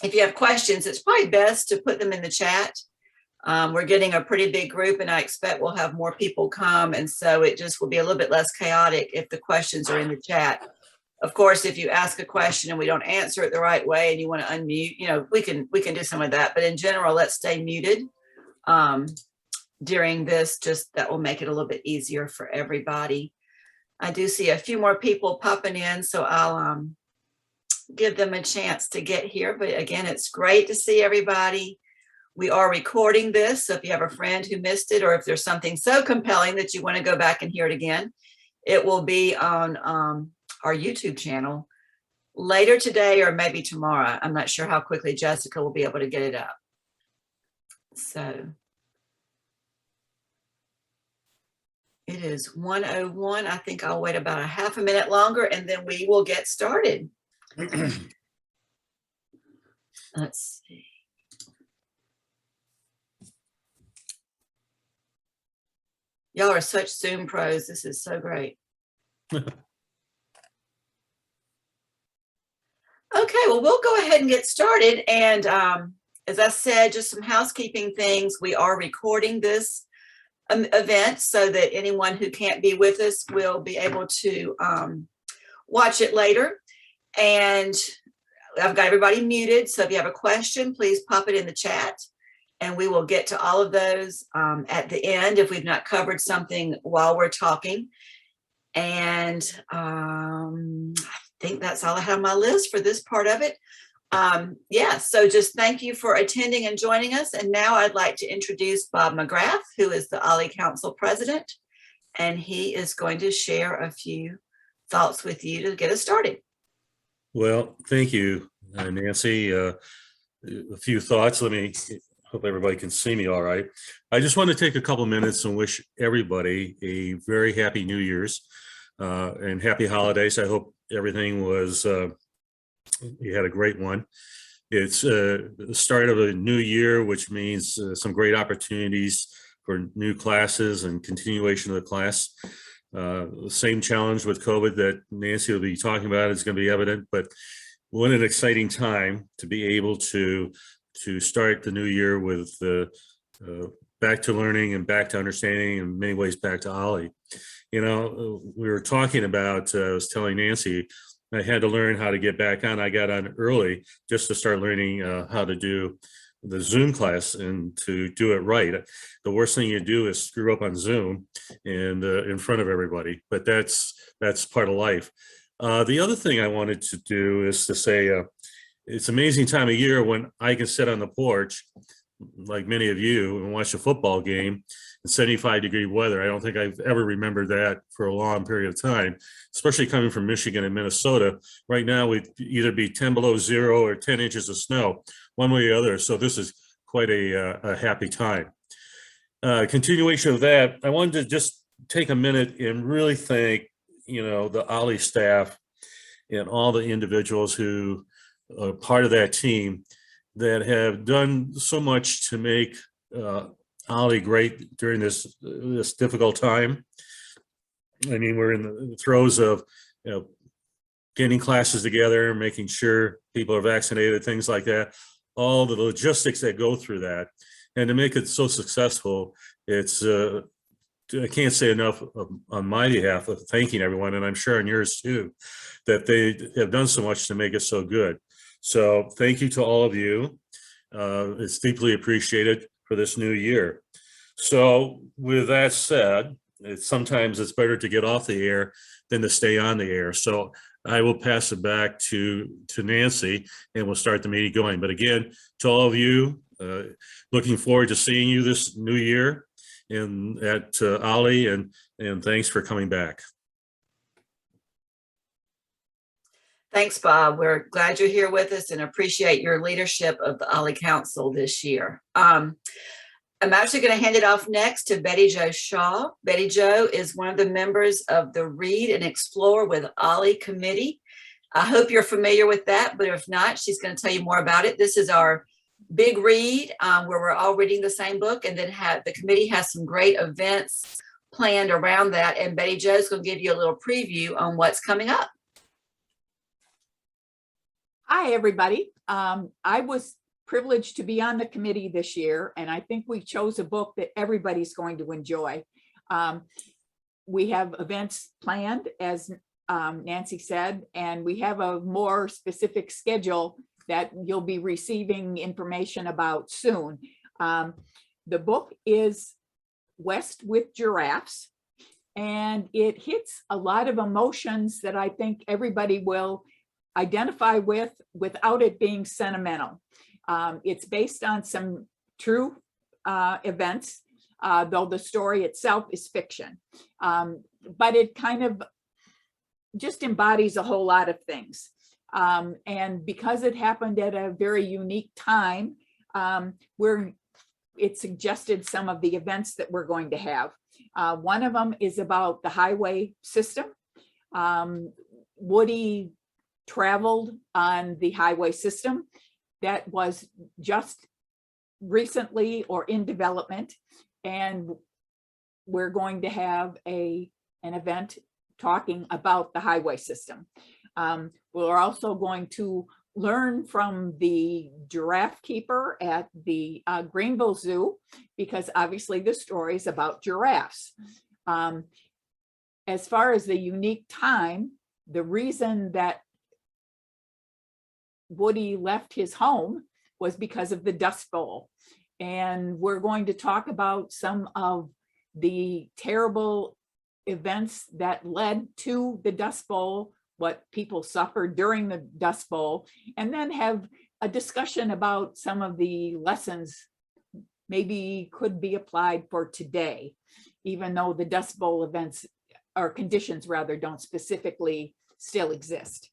if you have questions, it's probably best to put them in the chat. We're getting a pretty big group, and I expect we'll have more people come. And so it just will be a little bit less chaotic if the questions are in the chat. Of course, if you ask a question and we don't answer it the right way and you want to unmute, you know, we can do some of that. But in general, let's stay muted during this. Just that will make it a little bit easier for everybody. I do see a few more people popping in, so I'll give them a chance to get here. But again, it's great to see everybody. We are recording this, so if you have a friend who missed it, or if there's something so compelling that you want to go back and hear it again, it will be on our YouTube channel later today or maybe tomorrow. I'm not sure how quickly Jessica will be able to get it up. So it is 1:01. I think I'll wait about a half a minute longer and then we will get started. Let's see. Y'all are such Zoom pros. This is so great. Okay, well, we'll go ahead and get started. And as I said, just some housekeeping things. We are recording this event so that anyone who can't be with us will be able to watch it later. And I've got everybody muted. So if you have a question, please pop it in the chat. And we will get to all of those at the end if we've not covered something while we're talking. And I think that's all I have on my list for this part of it. Yeah, so just thank you for attending and joining us. And now I'd like to introduce Bob McGrath, who is the OLLI Council President. And he is going to share a few thoughts with you to get us started. Well, thank you, Nancy. A few thoughts. Hope everybody can see me all right. I just want to take a couple minutes and wish everybody a very happy New Year's and happy holidays. I hope everything was, you had a great one. It's the start of a new year, which means some great opportunities for new classes and continuation of the class. The same challenge with COVID that Nancy will be talking about is going to be evident, but what an exciting time to be able to start the new year with back to learning and back to understanding, in many ways back to OLLI. You know, we were talking about, I was telling Nancy, I had to learn how to get back on. I got on early just to start learning how to do the Zoom class and to do it right. The worst thing you do is screw up on Zoom and in front of everybody, but that's part of life. The other thing I wanted to do is to say, it's an amazing time of year when I can sit on the porch, like many of you, and watch a football game in 75-degree weather. I don't think I've ever remembered that for a long period of time, especially coming from Michigan and Minnesota. Right now, we'd either be 10 below zero or 10 inches of snow, one way or the other. So this is quite a happy time. Continuation of that, I wanted to just take a minute and really thank, you know, the OLLI staff and all the individuals who part of that team that have done so much to make OLLI great during this difficult time. I mean, we're in the throes of, you know, getting classes together, making sure people are vaccinated, things like that, all the logistics that go through that. And to make it so successful, it's I can't say enough on my behalf of thanking everyone, and I'm sure on yours too, that they have done so much to make it so good. So thank you to all of you. It's deeply appreciated for this new year. So with that said, sometimes it's better to get off the air than to stay on the air. So I will pass it back to Nancy and we'll start the meeting going. But again, to all of you, looking forward to seeing you this new year at OLLI, and thanks for coming back. Thanks, Bob. We're glad you're here with us and appreciate your leadership of the OLLI Council this year. I'm actually going to hand it off next to Betty Jo Shaw. Betty Jo is one of the members of the Read and Explore with OLLI committee. I hope you're familiar with that, but if not, she's going to tell you more about it. This is our big read where we're all reading the same book, and then the committee has some great events planned around that. And Betty Jo is going to give you a little preview on what's coming up. Hi, everybody. I was privileged to be on the committee this year, and I think we chose a book that everybody's going to enjoy. We have events planned, as Nancy said, and we have a more specific schedule that you'll be receiving information about soon. The book is West with Giraffes, and it hits a lot of emotions that I think everybody will identify with without it being sentimental. It's based on some true events, though the story itself is fiction. But it kind of just embodies a whole lot of things. And because it happened at a very unique time, it suggested some of the events that we're going to have. One of them is about the highway system. Woody traveled on the highway system that was just recently or in development, and we're going to have an event talking about the highway system. We're also going to learn from the giraffe keeper at the Greenville Zoo, because obviously the story is about giraffes. As far as the unique time, the reason that Woody left his home was because of the Dust Bowl. And we're going to talk about some of the terrible events that led to the Dust Bowl, what people suffered during the Dust Bowl, and then have a discussion about some of the lessons maybe could be applied for today, even though the Dust Bowl events or conditions rather don't specifically still exist.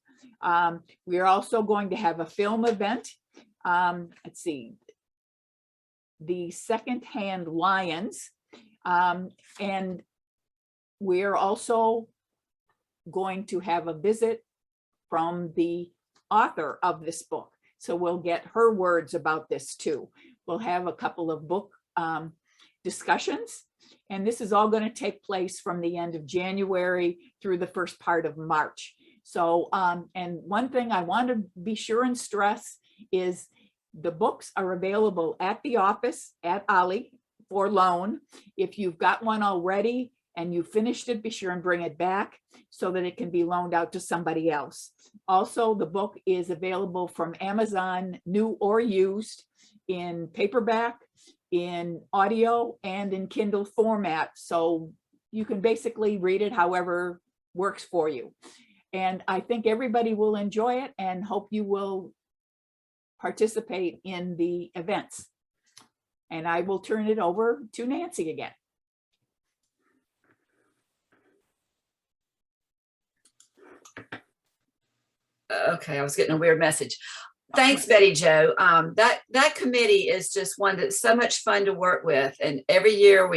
We are also going to have a film event. Let's see, the Secondhand Lions. And we're also going to have a visit from the author of this book. So we'll get her words about this too. We'll have a couple of book discussions, and this is all going to take place from the end of January through the first part of March. So, and one thing I want to be sure and stress is the books are available at the office at OLLI for loan. If you've got one already and you finished it, be sure and bring it back so that it can be loaned out to somebody else. Also, the book is available from Amazon, new or used, in paperback, in audio, and in Kindle format. So you can basically read it however works for you. And I think everybody will enjoy it and hope you will participate in the events. And I will turn it over to Nancy again. Okay, I was getting a weird message. Thanks, Betty Jo. That committee is just one that's so much fun to work with. And every year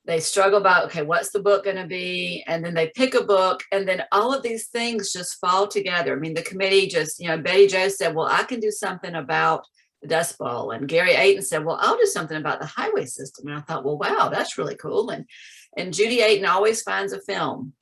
they struggle about, okay, what's the book going to be? And then they pick a book, and then all of these things just fall together. I mean, the committee just, Betty Jo said, well, I can do something about the Dust Bowl. And Gary Ayton said, well, I'll do something about the highway system. And I thought, well, wow, that's really cool. And Judy Ayton always finds a film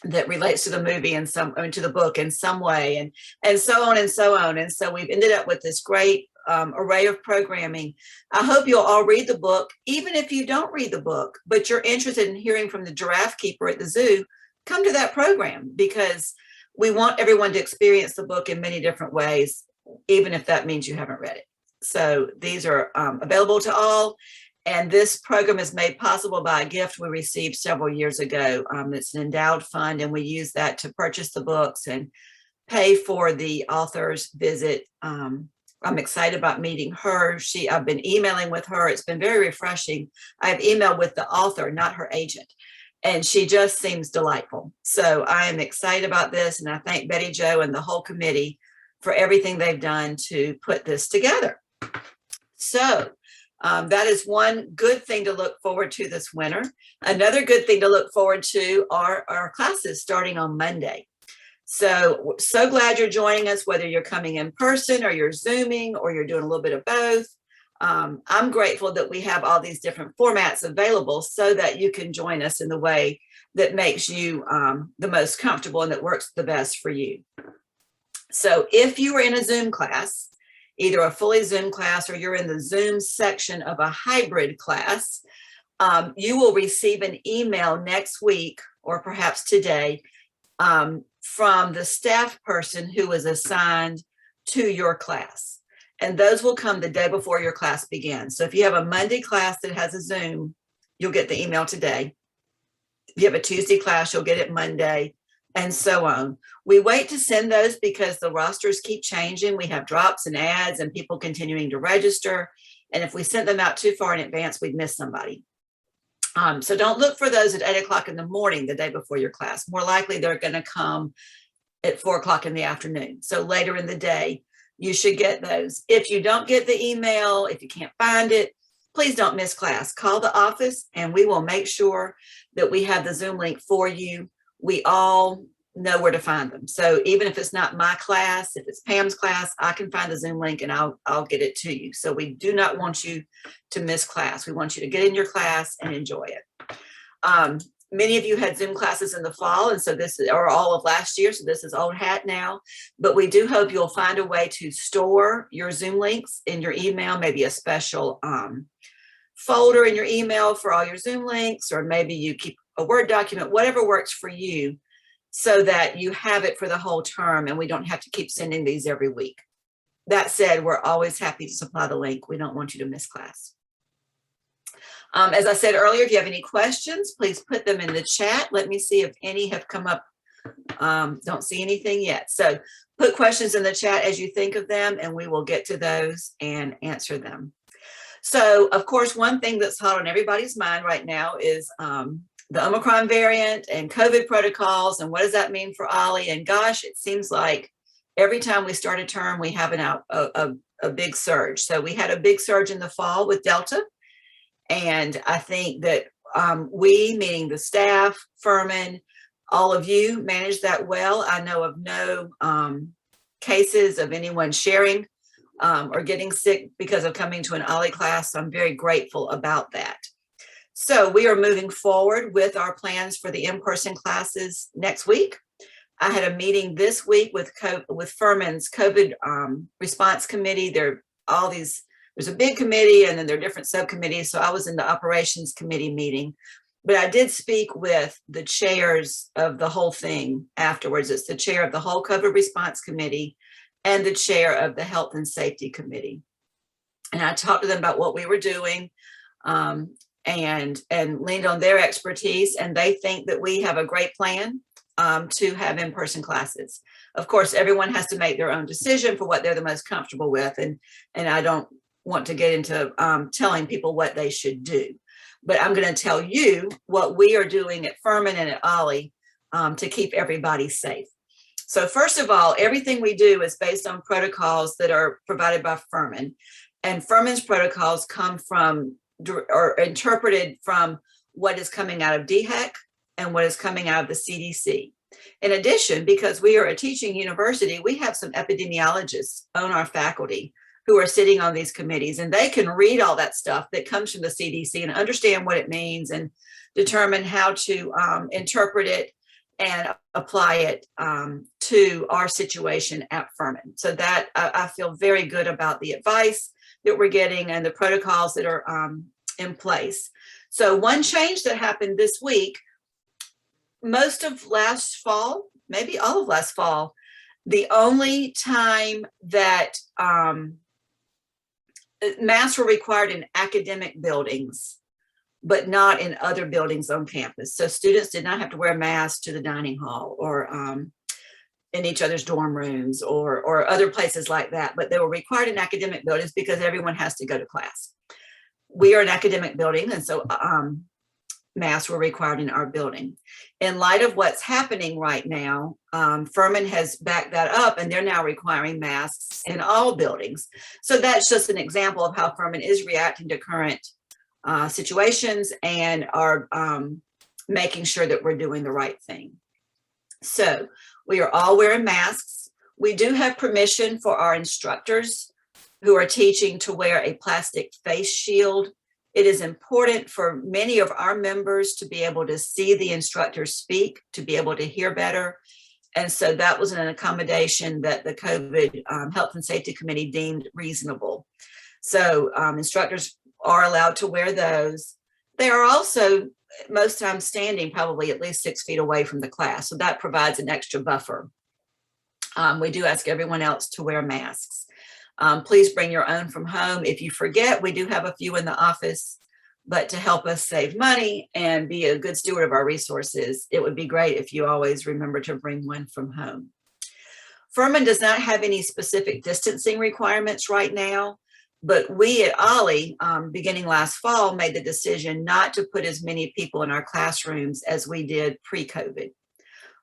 that relates to the movie and to the book in some way, and so on and so on. And so we've ended up with this great array of programming. I hope you'll all read the book. Even if you don't read the book, but you're interested in hearing from the giraffe keeper at the zoo, come to that program, because we want everyone to experience the book in many different ways, even if that means you haven't read it. So these are available to all. And this program is made possible by a gift we received several years ago. It's an endowed fund, and we use that to purchase the books and pay for the author's visit. I'm excited about meeting her. I've been emailing with her. It's been very refreshing. I've emailed with the author, not her agent, and she just seems delightful. So I am excited about this, and I thank Betty Jo and the whole committee for everything they've done to put this together. So that is one good thing to look forward to this winter. Another good thing to look forward to are our classes starting on Monday. So glad you're joining us, whether you're coming in person or you're Zooming or you're doing a little bit of both. I'm grateful that we have all these different formats available so that you can join us in the way that makes you the most comfortable and that works the best for you. So if you are in a Zoom class, either a fully Zoom class or you're in the Zoom section of a hybrid class, you will receive an email next week or perhaps today from the staff person who is assigned to your class. And those will come the day before your class begins. So if you have a Monday class that has a Zoom, you'll get the email today. If you have a Tuesday class, you'll get it Monday, and so on. We wait to send those because the rosters keep changing. We have drops and ads and people continuing to register. And if we sent them out too far in advance, we'd miss somebody. So don't look for those at 8 o'clock in the morning, the day before your class. More likely they're going to come at 4 o'clock in the afternoon. So later in the day, you should get those. If you don't get the email, if you can't find it, please don't miss class. Call the office and we will make sure that we have the Zoom link for you. We all know where to find them. So even if it's not my class, if it's Pam's class, I can find the Zoom link and I'll get it to you. So we do not want you to miss class. We want you to get in your class and enjoy it. Many of you had Zoom classes in the fall, and so this is, or all of last year, so this is old hat now, but we do hope you'll find a way to store your Zoom links in your email, maybe a special folder in your email for all your Zoom links, or maybe you keep a Word document, whatever works for you, so that you have it for the whole term and we don't have to keep sending these every week. That said, we're always happy to supply the link. We don't want you to miss class. As I said earlier, if you have any questions, please put them in the chat. Let me see if any have come up. Don't see anything yet. So put questions in the chat as you think of them, and we will get to those and answer them. So, of course, one thing that's hot on everybody's mind right now is the Omicron variant and COVID protocols, and what does that mean for OLLI? And gosh, it seems like every time we start a term, we have a big surge. So we had a big surge in the fall with Delta. And I think that we, meaning the staff, Furman, all of you managed that well. I know of no cases of anyone sharing or getting sick because of coming to an OLLI class. So I'm very grateful about that. So we are moving forward with our plans for the in-person classes next week. I had a meeting this week with Furman's COVID response committee. There's a big committee and then there are different subcommittees. So I was in the operations committee meeting, but I did speak with the chairs of the whole thing afterwards. It's the chair of the whole COVID response committee and the chair of the health and safety committee. And I talked to them about what we were doing and leaned on their expertise. And they think that we have a great plan to have in-person classes. Of course, everyone has to make their own decision for what they're the most comfortable with. And I don't want to get into telling people what they should do, but I'm going to tell you what we are doing at Furman and at OLLI to keep everybody safe. So first of all, everything we do is based on protocols that are provided by Furman, and Furman's protocols come from or interpreted from what is coming out of DHEC and what is coming out of the CDC. In addition, because we are a teaching university, we have some epidemiologists on our faculty who are sitting on these committees, and they can read all that stuff that comes from the CDC and understand what it means and determine how to interpret it and apply it to our situation at Furman. So that I feel very good about the advice that we're getting and the protocols that are in place. So one change that happened this week, most of last fall, maybe all of last fall, the only time that masks were required in academic buildings, but not in other buildings on campus. So students did not have to wear masks to the dining hall or in each other's dorm rooms or other places like that, but they were required in academic buildings because everyone has to go to class. We are an academic building, and so masks were required in our building. In light of what's happening right now, Furman has backed that up and they're now requiring masks in all buildings. So that's just an example of how Furman is reacting to current situations and are making sure that we're doing the right thing. So we are all wearing masks. We do have permission for our instructors who are teaching to wear a plastic face shield. It is important for many of our members to be able to see the instructors speak, to be able to hear better. And so that was an accommodation that the COVID Health and Safety Committee deemed reasonable. So instructors are allowed to wear those. They are also most times standing probably at least 6 feet away from the class. So that provides an extra buffer. We do ask everyone else to wear masks. Please bring your own from home. If you forget, we do have a few in the office, but to help us save money and be a good steward of our resources, it would be great if you always remember to bring one from home. Furman does not have any specific distancing requirements right now, but we at OLLI, beginning last fall, made the decision not to put as many people in our classrooms as we did pre-COVID.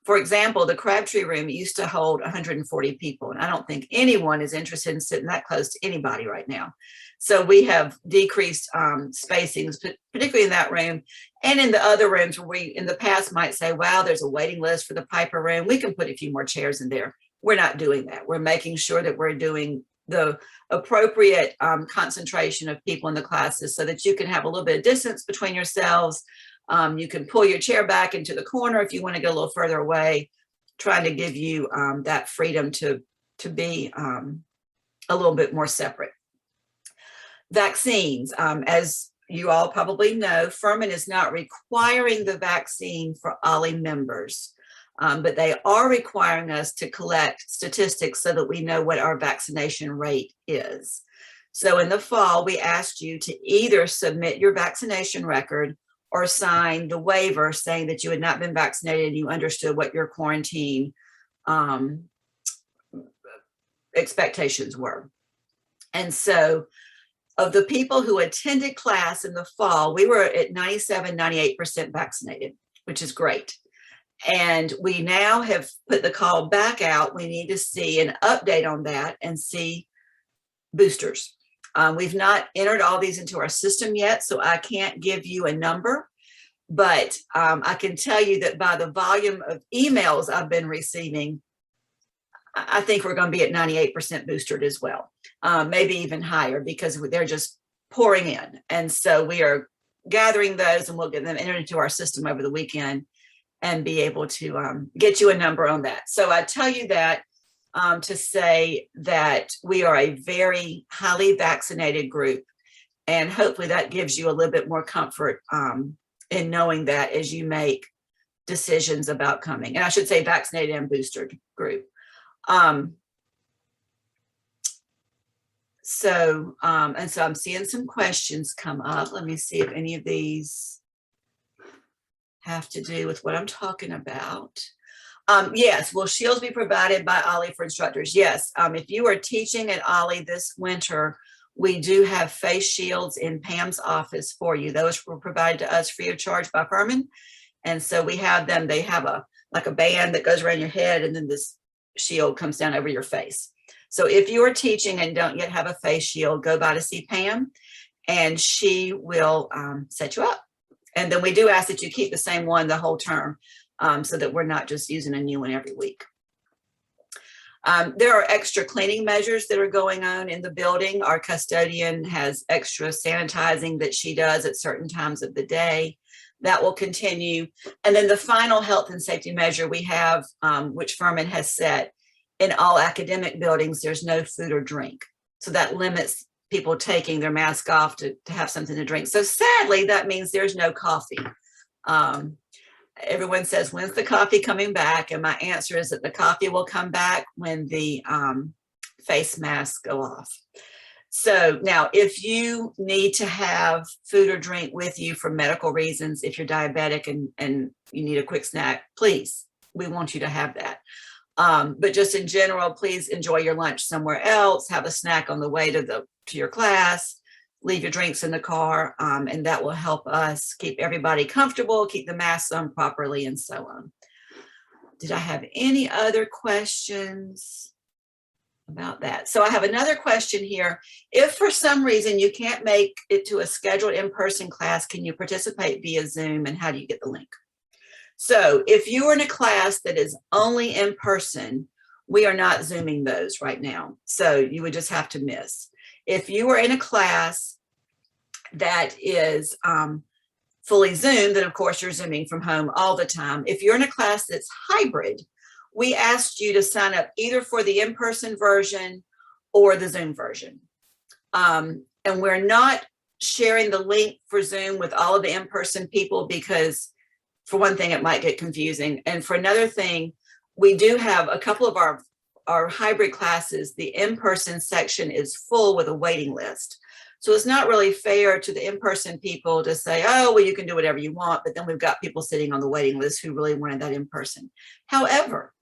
For example, the Crabtree room used to hold 140 people, and I don't think anyone is interested in sitting that close to anybody right now. So we have decreased spacings, particularly in that room and in the other rooms where we in the past might say, wow, there's a waiting list for the Piper room. We can put a few more chairs in there. We're not doing that. We're making sure that we're doing the appropriate concentration of people in the classes so that you can have a little bit of distance between yourselves. You can pull your chair back into the corner if you want to go a little further away, trying to give you that freedom to be a little bit more separate. Vaccines, as you all probably know, Furman is not requiring the vaccine for OLLI members, but they are requiring us to collect statistics so that we know what our vaccination rate is. So in the fall, we asked you to either submit your vaccination record or sign the waiver saying that you had not been vaccinated and you understood what your quarantine expectations were. And so of the people who attended class in the fall, we were at 97, 98% vaccinated, which is great. And we now have put the call back out. We need to see an update on that and see boosters. We've not entered all these into our system yet, so I can't give you a number, but I can tell you that by the volume of emails I've been receiving, I think we're going to be at 98% boosted as well, maybe even higher because they're just pouring in. And so we are gathering those and we'll get them entered into our system over the weekend and be able to get you a number on that. So I tell you that to say that we are a very highly vaccinated group, and hopefully that gives you a little bit more comfort in knowing that as you make decisions about coming. And I should say vaccinated and boosted group. And so I'm seeing some questions come up. Let me see if any of these have to do with what I'm talking about. Yes, will shields be provided by OLLI for instructors? Yes, if you are teaching at OLLI this winter, we do have face shields in Pam's office for you. Those were provided to us free of charge by Furman. And so we have them, they have like a band that goes around your head and then this shield comes down over your face. So if you are teaching and don't yet have a face shield, go by to see Pam and she will set you up. And then we do ask that you keep the same one the whole term so that we're not just using a new one every week. There are extra cleaning measures that are going on in the building. Our custodian has extra sanitizing that she does at certain times of the day. That will continue. And then the final health and safety measure we have, which Furman has set, in all academic buildings, there's no food or drink. So that limits people taking their mask off to have something to drink. So sadly, that means there's no coffee. Everyone says, when's the coffee coming back? And my answer is that the coffee will come back when the face masks go off. So now if you need to have food or drink with you for medical reasons, if you're diabetic and you need a quick snack, please, we want you to have that. But just in general, please enjoy your lunch somewhere else, have a snack on the way to your class, leave your drinks in the car, and that will help us keep everybody comfortable, keep the masks on properly, and so on. Did I have any other questions about that? So I have another question here. If for some reason you can't make it to a scheduled in-person class, can you participate via Zoom, and how do you get the link? So if you are in a class that is only in person, we are not Zooming those right now. So you would just have to miss. If you are in a class that is fully Zoom, then of course you're Zooming from home all the time. If you're in a class that's hybrid, we asked you to sign up either for the in-person version or the Zoom version. And we're not sharing the link for Zoom with all of the in-person people because, for one thing, it might get confusing. And for another thing, we do have a couple of our hybrid classes. The in-person section is full with a waiting list. So it's not really fair to the in-person people to say, oh, well, you can do whatever you want, but then we've got people sitting on the waiting list who really wanted that in person. However,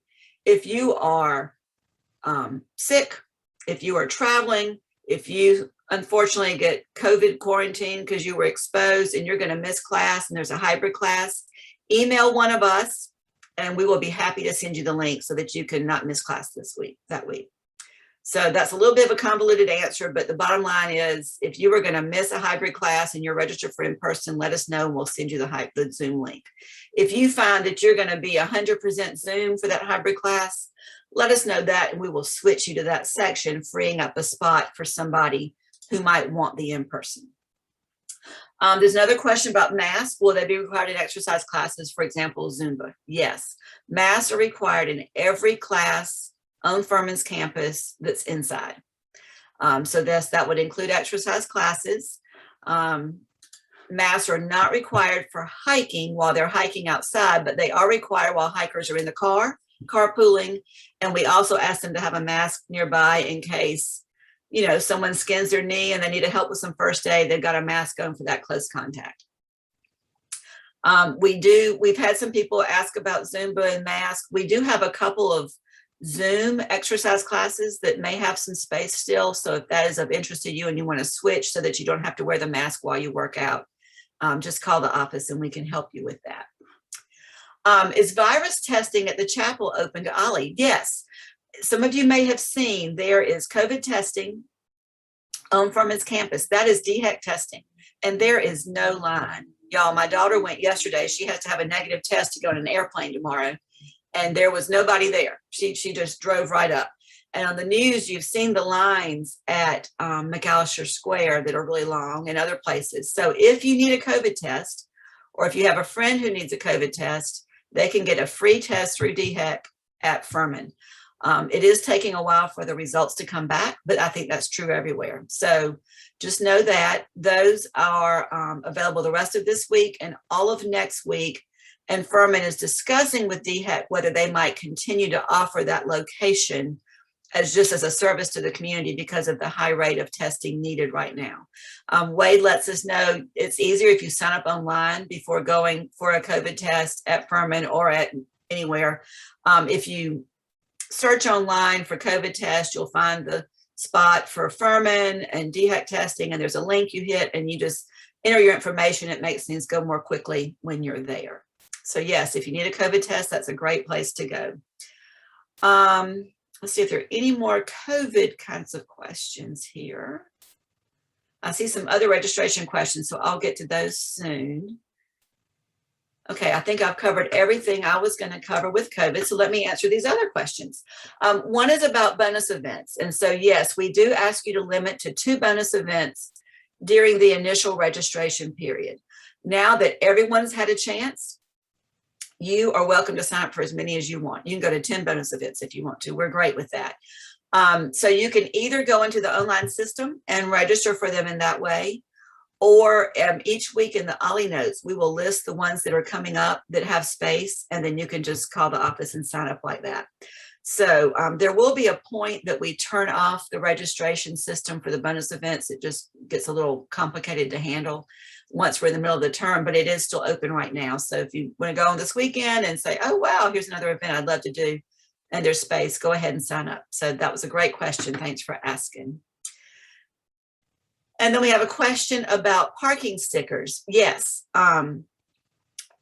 if you are sick, if you are traveling, if you unfortunately get COVID quarantine because you were exposed and you're going to miss class and there's a hybrid class, email one of us and we will be happy to send you the link so that you can not miss class that week. So that's a little bit of a convoluted answer, but the bottom line is if you were going to miss a hybrid class and you're registered for in-person, let us know and we'll send you the Zoom link. If you find that you're going to be 100% Zoom for that hybrid class, let us know that and we will switch you to that section, freeing up a spot for somebody who might want the in-person. There's another question about masks. Will they be required in exercise classes, for example, Zumba? Yes, masks are required in every class on Furman's campus that's inside. So that would include exercise classes. Masks are not required for hiking while they're hiking outside, but they are required while hikers are in the car, carpooling. And we also ask them to have a mask nearby in case, you know, someone skins their knee and they need help with some first aid, they've got a mask on for that close contact. We've had some people ask about Zumba and masks. We do have a couple of Zoom exercise classes that may have some space still. So if that is of interest to you and you want to switch so that you don't have to wear the mask while you work out, just call the office and we can help you with that. Is virus testing at the chapel open to OLLI? Yes. Some of you may have seen there is COVID testing on Furman's campus. That is DHEC testing. And there is no line. Y'all, my daughter went yesterday. She has to have a negative test to go on an airplane tomorrow. And there was nobody there. She just drove right up. And on the news, you've seen the lines at McAllister Square that are really long and other places. So if you need a COVID test, or if you have a friend who needs a COVID test, they can get a free test through DHEC at Furman. It is taking a while for the results to come back, but I think that's true everywhere. So just know that those are available the rest of this week and all of next week. And Furman is discussing with DHEC whether they might continue to offer that location as just as a service to the community because of the high rate of testing needed right now. Wade lets us know it's easier if you sign up online before going for a COVID test at Furman or at anywhere. If you search online for COVID test, you'll find the spot for Furman and DHEC testing, and there's a link you hit and you just enter your information. It makes things go more quickly when you're there. So yes, if you need a COVID test, that's a great place to go. Let's see if there are any more COVID kinds of questions here. I see some other registration questions, so I'll get to those soon. Okay, I think I've covered everything I was going to cover with COVID, so let me answer these other questions. One is about bonus events. And so yes, we do ask you to limit to 2 bonus events during the initial registration period. Now that everyone's had a chance, you are welcome to sign up for as many as you want. You can go to 10 bonus events if you want to. We're great with that. So you can either go into the online system and register for them in that way, or each week in the OLLI notes, we will list the ones that are coming up that have space, and then you can just call the office and sign up like that. So there will be a point that we turn off the registration system for the bonus events. It just gets a little complicated to handle once we're in the middle of the term, but it is still open right now. So if you want to go on this weekend and say, oh, wow, here's another event I'd love to do, and there's space, go ahead and sign up. So that was a great question. Thanks for asking. And then we have a question about parking stickers. Yes,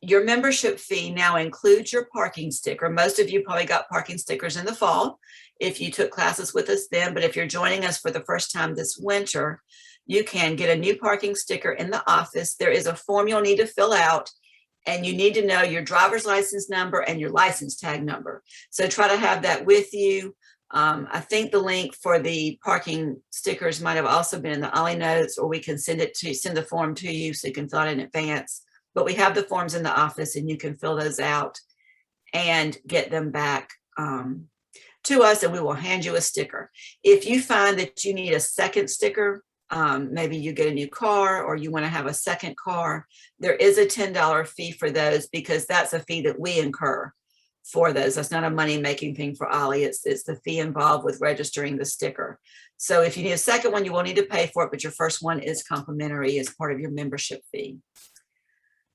your membership fee now includes your parking sticker. Most of you probably got parking stickers in the fall if you took classes with us then, but if you're joining us for the first time this winter, you can get a new parking sticker in the office. There is a form you'll need to fill out, and you need to know your driver's license number and your license tag number. So try to have that with you. I think the link for the parking stickers might have also been in the OLLI notes, or we can send the form to you so you can fill it in advance. But we have the forms in the office and you can fill those out and get them back to us, and we will hand you a sticker. If you find that you need a second sticker, maybe you get a new car or you want to have a second car, there is a $10 fee for those, because that's a fee that we incur for those. That's not a money-making thing for OLLI. It's the fee involved with registering the sticker. So if you need a second one, you will need to pay for it, but your first one is complimentary as part of your membership fee.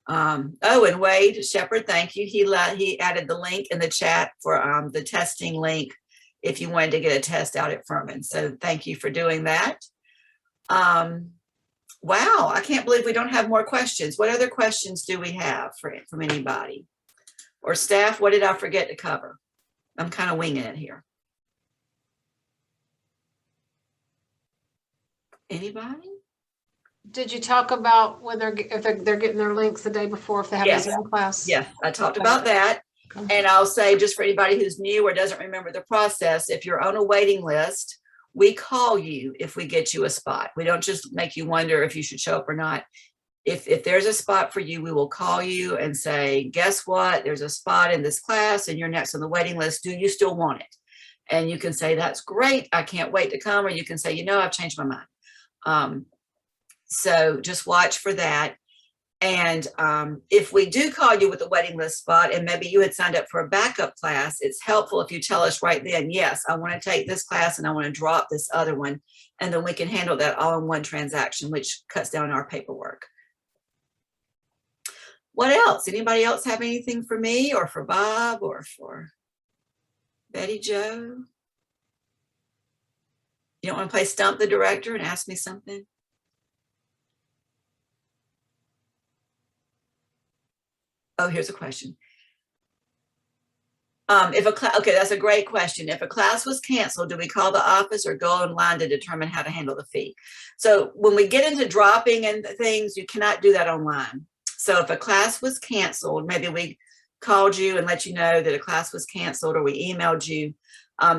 Oh, and Wade Shepherd, thank you. He added the link in the chat for the testing link if you wanted to get a test out at Furman. So thank you for doing that. Wow, I can't believe we don't have more questions. What other questions do we have from anybody? Or staff, what did I forget to cover? I'm kind of winging it here. Anybody? Did you talk about whether if they're getting their links the day before if they have Yes. a Zoom class? Yes, I talked about that. And I'll say, just for anybody who's new or doesn't remember the process, if you're on a waiting list, we call you if we get you a spot. We don't just make you wonder if you should show up or not. If there's a spot for you, we will call you and say, guess what? There's a spot in this class and you're next on the waiting list. Do you still want it? And you can say, that's great, I can't wait to come. Or you can say, you know, I've changed my mind. So just watch for that. And if we do call you with a waiting list spot, and maybe you had signed up for a backup class, it's helpful if you tell us right then, yes, I want to take this class and I want to drop this other one. And then we can handle that all in one transaction, which cuts down our paperwork. What else? Anybody else have anything for me or for Bob or for Betty Jo? You don't want to play Stump the Director and ask me something? Oh, here's a question. If a class, okay, that's a great question. If a class was canceled, do we call the office or go online to determine how to handle the fee? So when we get into dropping and things, you cannot do that online. So if a class was canceled, maybe we called you and let you know that a class was canceled, or we emailed you,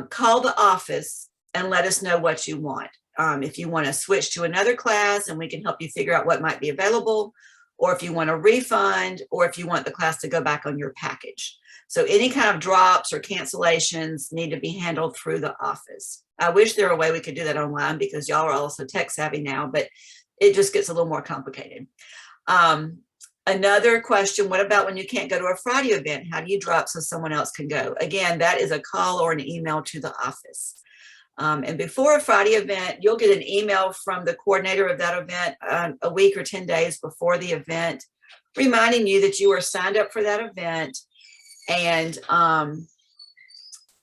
call the office and let us know what you want. If you want to switch to another class and we can help you figure out what might be available, or if you want a refund, or if you want the class to go back on your package. So any kind of drops or cancellations need to be handled through the office. I wish there were a way we could do that online, because y'all are also tech savvy now, but it just gets a little more complicated. Another question, what about when you can't go to a Friday event? How do you drop so someone else can go? Again, that is a call or an email to the office. And before a Friday event, you'll get an email from the coordinator of that event a week or 10 days before the event, reminding you that you are signed up for that event. And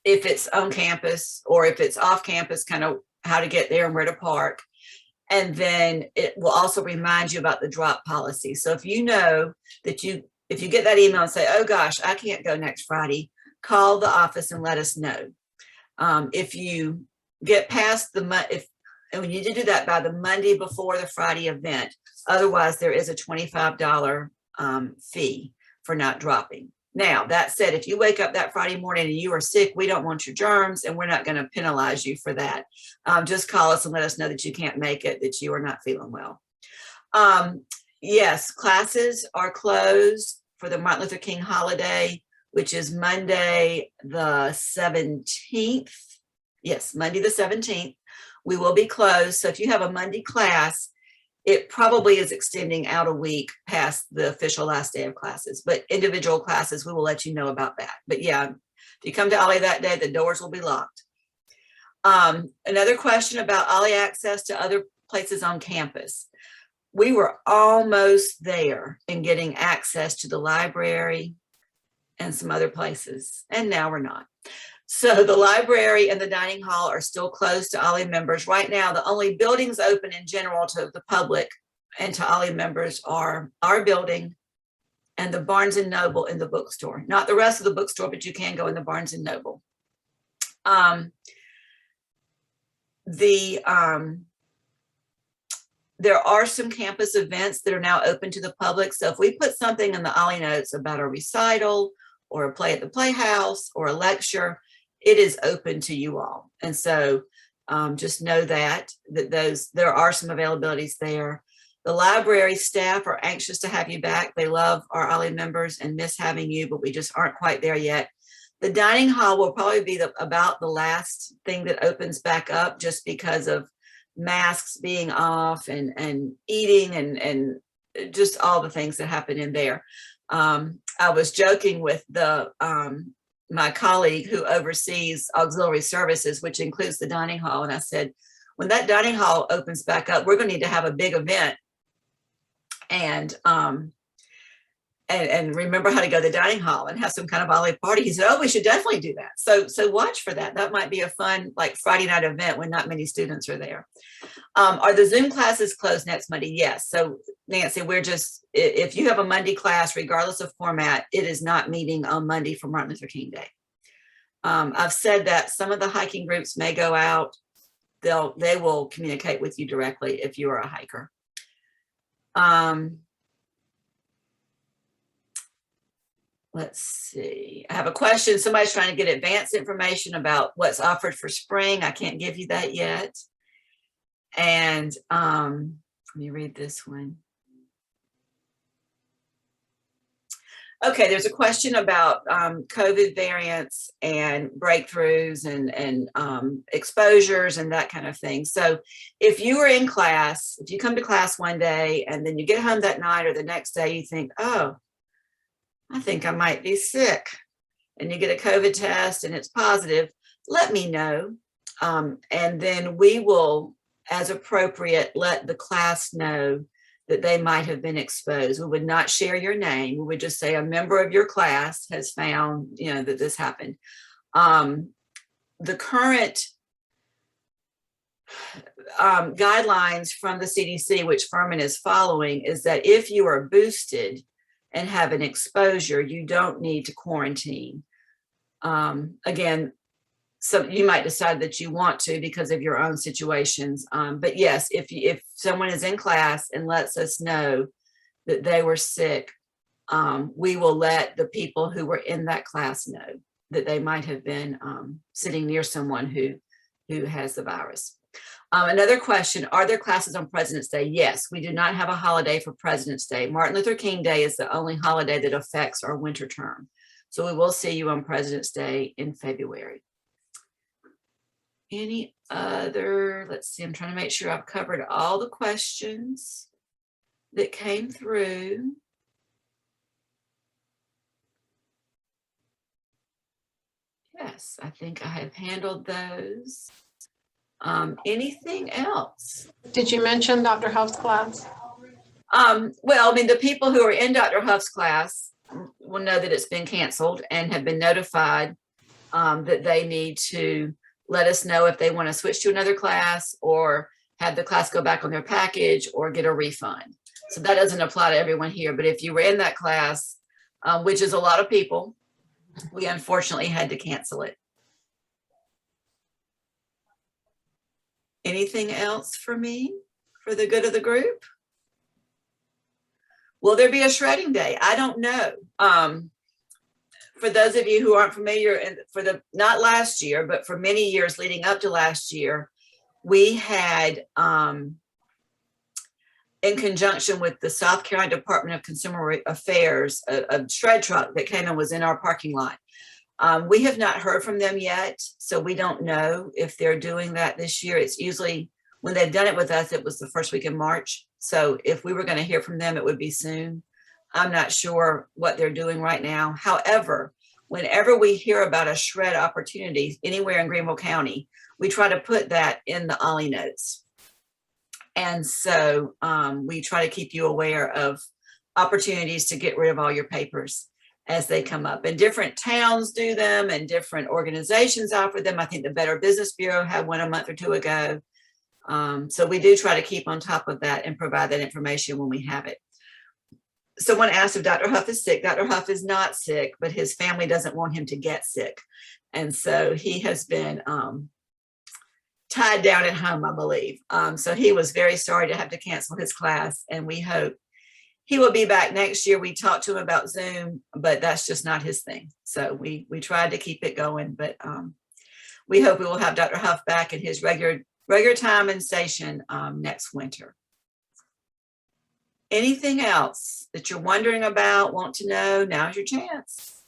if it's on campus or if it's off campus, kind of how to get there and where to park. And then it will also remind you about the drop policy. So if you know that if you get that email and say, oh gosh, I can't go next Friday, call the office and let us know. If you get past and we need to do that by the Monday before the Friday event. Otherwise, there is a $25 fee for not dropping. Now, that said, if you wake up that Friday morning and you are sick, we don't want your germs and we're not going to penalize you for that. Just call us and let us know that you can't make it, that you are not feeling well. Yes, classes are closed for the Martin Luther King holiday, which is Monday the 17th. Yes, Monday the 17th. We will be closed. So if you have a Monday class, it probably is extending out a week past the official last day of classes, but individual classes, we will let you know about that. But yeah, if you come to OLLI that day, the doors will be locked. Another question about OLLI access to other places on campus. We were almost there in getting access to the library and some other places, and now we're not. So the library and the dining hall are still closed to OLLI members. Right now, the only buildings open in general to the public and to OLLI members are our building and the Barnes and Noble in the bookstore. Not the rest of the bookstore, but you can go in the Barnes and Noble. There are some campus events that are now open to the public. So if we put something in the OLLI notes about a recital or a play at the Playhouse or a lecture, it is open to you all. And so just know that there are some availabilities there. The library staff are anxious to have you back. They love our OLLI members and miss having you, but we just aren't quite there yet. The dining hall will probably be about the last thing that opens back up, just because of masks being off and eating and just all the things that happen in there. I was joking with my colleague who oversees auxiliary services, which includes the dining hall. And I said, when that dining hall opens back up, we're going to need to have a big event and remember how to go to the dining hall and have some kind of OLLI party. He said, oh, we should definitely do that. So watch for that. That might be a fun, like, Friday night event when not many students are there. Are the Zoom classes closed next Monday? Yes. So Nancy, if you have a Monday class, regardless of format, it is not meeting on Monday for Martin Luther King Day. I've said that some of the hiking groups may go out. They will communicate with you directly if you are a hiker. Let's see. I have a question. Somebody's trying to get advanced information about what's offered for spring. I can't give you that yet. And let me read this one. Okay, there's a question about COVID variants and breakthroughs and exposures and that kind of thing. So if you are in class, if you come to class one day and then you get home that night or the next day, you think, oh, I think I might be sick, and you get a COVID test and it's positive, let me know. And then we will, as appropriate, let the class know that they might have been exposed. We would not share your name. We would just say a member of your class has found, that this happened. The current guidelines from the CDC, which Furman is following, is that if you are boosted and have an exposure, you don't need to quarantine. Again, so you might decide that you want to because of your own situations. But yes, if someone is in class and lets us know that they were sick, we will let the people who were in that class know that they might have been sitting near someone who has the virus. Another question, are there classes on President's Day? Yes, we do not have a holiday for President's Day. Martin Luther King Day is the only holiday that affects our winter term. So we will see you on President's Day in February. Any other, let's see, I'm trying to make sure I've covered all the questions that came through. Yes, I think I have handled those. Anything else? Did you mention Dr. Huff's class? Well, I mean, the people who are in Dr. Huff's class will know that it's been canceled and have been notified that they need to let us know if they want to switch to another class or have the class go back on their package or get a refund. So that doesn't apply to everyone here, but if you were in that class, which is a lot of people, we unfortunately had to cancel it. Anything else for me for the good of the group? Will there be a shredding day? I don't know. For those of you who aren't familiar, and not last year, but for many years leading up to last year, we had, in conjunction with the South Carolina Department of Consumer Affairs, a shred truck that came and was in our parking lot. We have not heard from them yet, so we don't know if they're doing that this year. It's usually, when they've done it with us, it was the first week in March. So if we were going to hear from them, it would be soon. I'm not sure what they're doing right now. However, whenever we hear about a shred opportunity anywhere in Greenville County, we try to put that in the OLLI notes. And so we try to keep you aware of opportunities to get rid of all your papers as they come up. And different towns do them and different organizations offer them. I think the Better Business Bureau had one a month or two ago. So we do try to keep on top of that and provide that information when we have it. Someone asked if Dr. Huff is sick. Dr. Huff is not sick, but his family doesn't want him to get sick. And so he has been tied down at home, I believe. So he was very sorry to have to cancel his class, and we hope he will be back next year. We talked to him about Zoom, but that's just not his thing. So we tried to keep it going, but we hope we will have Dr. Huff back in his regular time and station next winter. Anything else that you're wondering about, want to know? Now's your chance.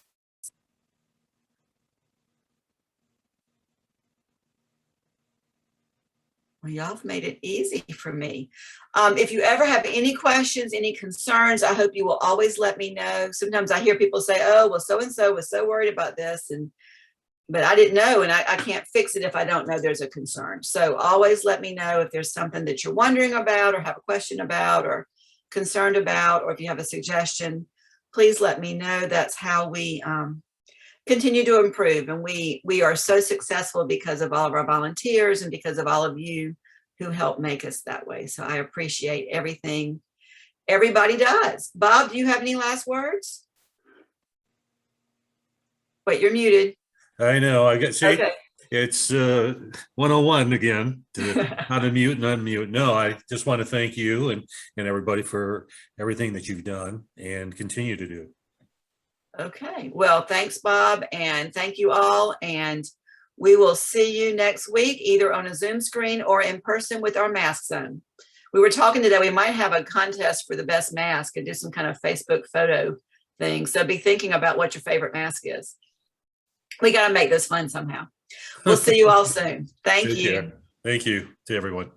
Well, y'all have made it easy for me. If you ever have any questions, any concerns, I hope you will always let me know. Sometimes I hear people say, oh, well, so-and-so was so worried about this, but I didn't know, and I can't fix it if I don't know there's a concern. So always let me know if there's something that you're wondering about or have a question about or concerned about, or if you have a suggestion, please let me know. That's how we continue to improve. And we are so successful because of all of our volunteers and because of all of you who help make us that way. So I appreciate everything everybody does. Bob, do you have any last words? Wait, you're muted. I know, I get, see, Okay. it's 101 again, to how to mute and unmute. No, I just want to thank you and everybody for everything that you've done and continue to do. Okay, well, thanks, Bob, and thank you all. And we will see you next week, either on a Zoom screen or in person with our masks on. We were talking today, we might have a contest for the best mask and do some kind of Facebook photo thing. So be thinking about what your favorite mask is. We got to make this fun somehow. We'll see you all soon. Thank Take you. care. Thank you to everyone.